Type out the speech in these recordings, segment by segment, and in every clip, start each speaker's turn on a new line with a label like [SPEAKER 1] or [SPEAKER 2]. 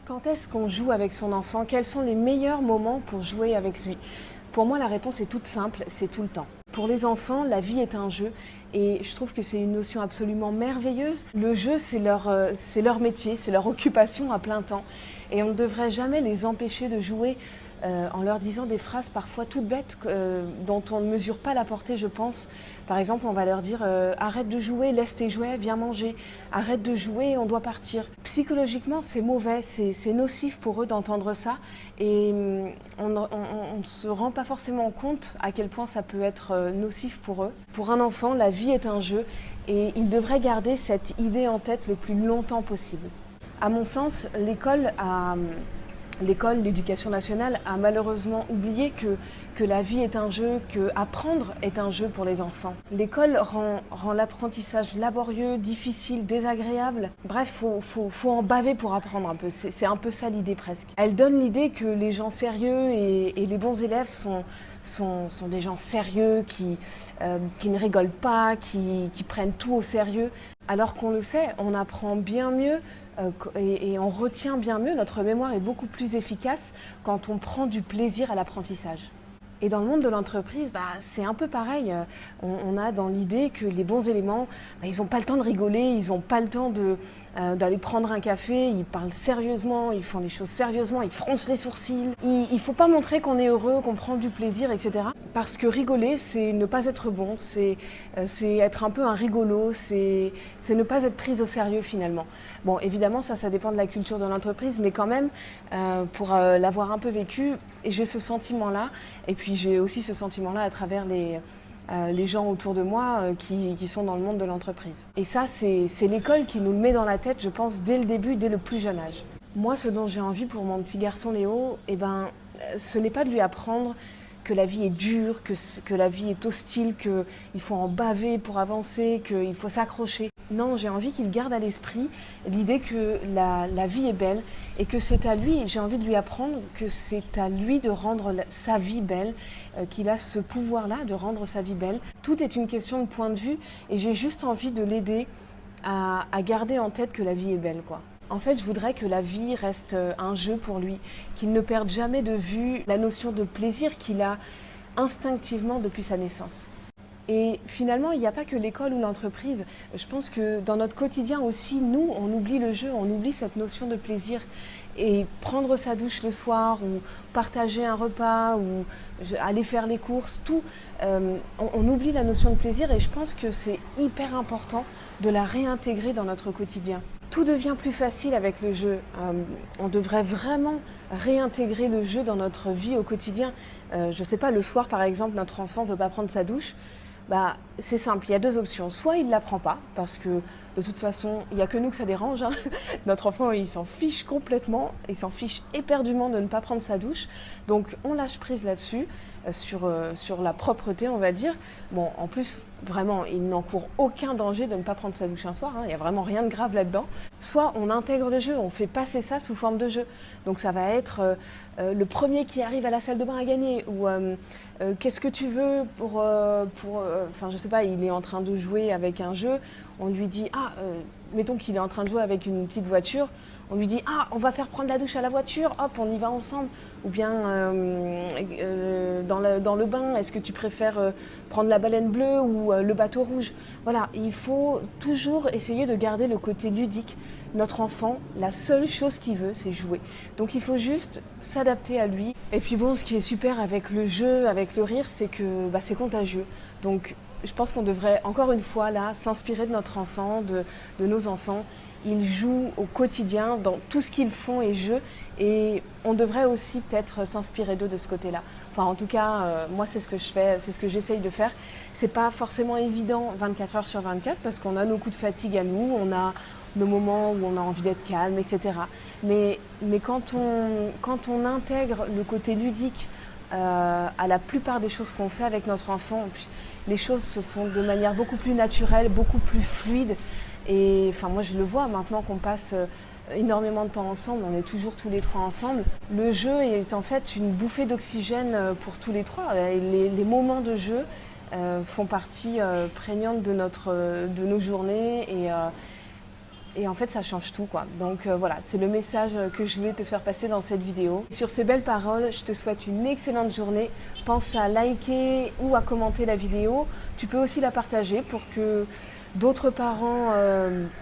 [SPEAKER 1] Quand est-ce qu'on joue avec son enfant? Quels sont les meilleurs moments pour jouer avec lui? Pour moi, la réponse est toute simple, c'est tout le temps. Pour les enfants, la vie est un jeu et je trouve que c'est une notion absolument merveilleuse. Le jeu, c'est leur métier, c'est leur occupation à plein temps et on ne devrait jamais les empêcher de jouer en leur disant des phrases parfois toutes bêtes dont on ne mesure pas la portée, je pense. Par exemple, on va leur dire arrête de jouer, laisse tes jouets, viens manger. Arrête de jouer, on doit partir. Psychologiquement, c'est mauvais, c'est nocif pour eux d'entendre ça et on ne se rend pas forcément compte à quel point ça peut être nocif pour eux. Pour un enfant, la vie est un jeu et il devrait garder cette idée en tête le plus longtemps possible. À mon sens, l'éducation nationale a malheureusement oublié que la vie est un jeu, que apprendre est un jeu pour les enfants. L'école rend l'apprentissage laborieux, difficile, désagréable. Bref, faut en baver pour apprendre un peu. C'est un peu ça l'idée presque. Elle donne l'idée que les gens sérieux et les bons élèves sont des gens sérieux, qui ne rigolent pas, qui prennent tout au sérieux. Alors qu'on le sait, on apprend bien mieux et on retient bien mieux, notre mémoire est beaucoup plus efficace quand on prend du plaisir à l'apprentissage. Et dans le monde de l'entreprise, c'est un peu pareil. On a dans l'idée que les bons éléments, ils n'ont pas le temps de rigoler, ils n'ont pas le temps d'aller prendre un café, ils parlent sérieusement, ils font les choses sérieusement, ils froncent les sourcils. Il ne faut pas montrer qu'on est heureux, qu'on prend du plaisir, etc. Parce que rigoler, c'est ne pas être bon, c'est être un peu un rigolo, c'est ne pas être pris au sérieux finalement. Bon, évidemment, ça dépend de la culture de l'entreprise, mais quand même, pour l'avoir un peu vécu, j'ai ce sentiment-là, et puis j'ai aussi ce sentiment-là à travers les gens autour de moi qui sont dans le monde de l'entreprise. Et ça, c'est l'école qui nous le met dans la tête, je pense, dès le début, dès le plus jeune âge. Moi, ce dont j'ai envie pour mon petit garçon Léo, ce n'est pas de lui apprendre que la vie est dure, que la vie est hostile, qu'il faut en baver pour avancer, qu'il faut s'accrocher. Non, j'ai envie qu'il garde à l'esprit l'idée que la vie est belle et que c'est à lui, j'ai envie de lui apprendre que c'est à lui de rendre sa vie belle, qu'il a ce pouvoir-là de rendre sa vie belle. Tout est une question de point de vue et j'ai juste envie de l'aider à garder en tête que la vie est belle, quoi. En fait, je voudrais que la vie reste un jeu pour lui, qu'il ne perde jamais de vue la notion de plaisir qu'il a instinctivement depuis sa naissance. Et finalement, il n'y a pas que l'école ou l'entreprise. Je pense que dans notre quotidien aussi, nous, on oublie le jeu, on oublie cette notion de plaisir. Et prendre sa douche le soir, ou partager un repas, ou aller faire les courses, tout, on oublie la notion de plaisir et je pense que c'est hyper important de la réintégrer dans notre quotidien. Tout devient plus facile avec le jeu. On devrait vraiment réintégrer le jeu dans notre vie au quotidien. Je ne sais pas, le soir par exemple, notre enfant ne veut pas prendre sa douche. C'est simple, il y a deux options. Soit il ne la prend pas, parce que de toute façon, il n'y a que nous que ça dérange. Hein. Notre enfant, il s'en fiche complètement, il s'en fiche éperdument de ne pas prendre sa douche. Donc on lâche prise là-dessus, sur la propreté, on va dire. Bon, en plus, vraiment, il n'encourt aucun danger de ne pas prendre sa douche un soir. Hein. Il n'y a vraiment rien de grave là-dedans. Soit on intègre le jeu, on fait passer ça sous forme de jeu. Donc ça va être le premier qui arrive à la salle de bain à gagner, ou qu'est-ce que tu veux enfin je sais pas, il est en train de jouer avec un jeu, on lui dit mettons qu'il est en train de jouer avec une petite voiture, on lui dit on va faire prendre la douche à la voiture, hop on y va ensemble, ou bien dans le bain, est-ce que tu préfères prendre la baleine bleue ou le bateau rouge? Voilà, il faut toujours essayer de garder le côté ludique. Notre enfant, la seule chose qu'il veut, c'est jouer. Donc il faut juste s'adapter à lui. Et puis bon, ce qui est super avec le jeu, avec le rire, c'est que c'est contagieux. Donc je pense qu'on devrait encore une fois là s'inspirer de notre enfant, de nos enfants. Ils jouent au quotidien, dans tout ce qu'ils font est jeu. Et on devrait aussi peut-être s'inspirer d'eux de ce côté-là. Enfin en tout cas, moi c'est ce que je fais, c'est ce que j'essaye de faire. C'est pas forcément évident 24 heures sur 24 parce qu'on a nos coups de fatigue à nous, on a nos moments où on a envie d'être calme, etc. Mais quand on intègre le côté ludique à la plupart des choses qu'on fait avec notre enfant, les choses se font de manière beaucoup plus naturelle, beaucoup plus fluide. Et enfin, moi, je le vois maintenant qu'on passe énormément de temps ensemble, on est toujours tous les trois ensemble. Le jeu est en fait une bouffée d'oxygène pour tous les trois. Et les moments de jeu font partie prégnante de nos journées Et en fait, ça change tout, quoi. Donc voilà, c'est le message que je voulais te faire passer dans cette vidéo. Sur ces belles paroles, je te souhaite une excellente journée. Pense à liker ou à commenter la vidéo. Tu peux aussi la partager pour que d'autres parents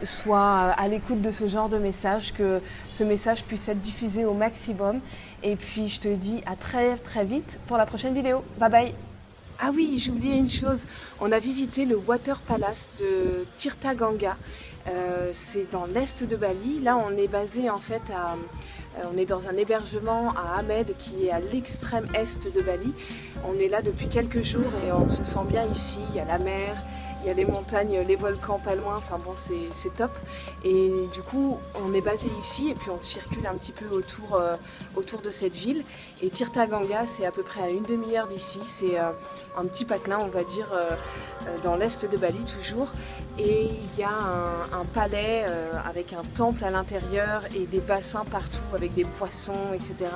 [SPEAKER 1] soient à l'écoute de ce genre de message, que ce message puisse être diffusé au maximum. Et puis, je te dis à très très vite pour la prochaine vidéo. Bye bye! Ah oui, j'ai oublié une chose, on a visité le Water Palace de Tirta Gangga, c'est dans l'est de Bali. Là on est basé en fait on est dans un hébergement à Amed qui est à l'extrême est de Bali. On est là depuis quelques jours et on se sent bien ici, il y a la mer, il y a les montagnes, les volcans pas loin, enfin bon c'est top. Et du coup on est basé ici et puis on circule un petit peu autour de cette ville. Et Tirta Gangga c'est à peu près à une demi-heure d'ici, c'est un petit patelin on va dire dans l'est de Bali toujours. Et il y a un palais avec un temple à l'intérieur et des bassins partout avec des poissons, etc.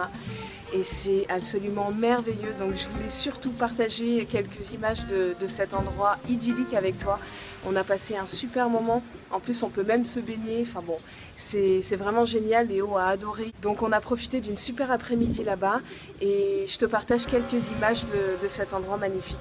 [SPEAKER 1] Et c'est absolument merveilleux, donc je voulais surtout partager quelques images de cet endroit idyllique avec toi. On a passé un super moment, en plus on peut même se baigner, enfin bon, c'est vraiment génial, Léo a adoré. Donc on a profité d'une super après-midi là-bas et je te partage quelques images de cet endroit magnifique.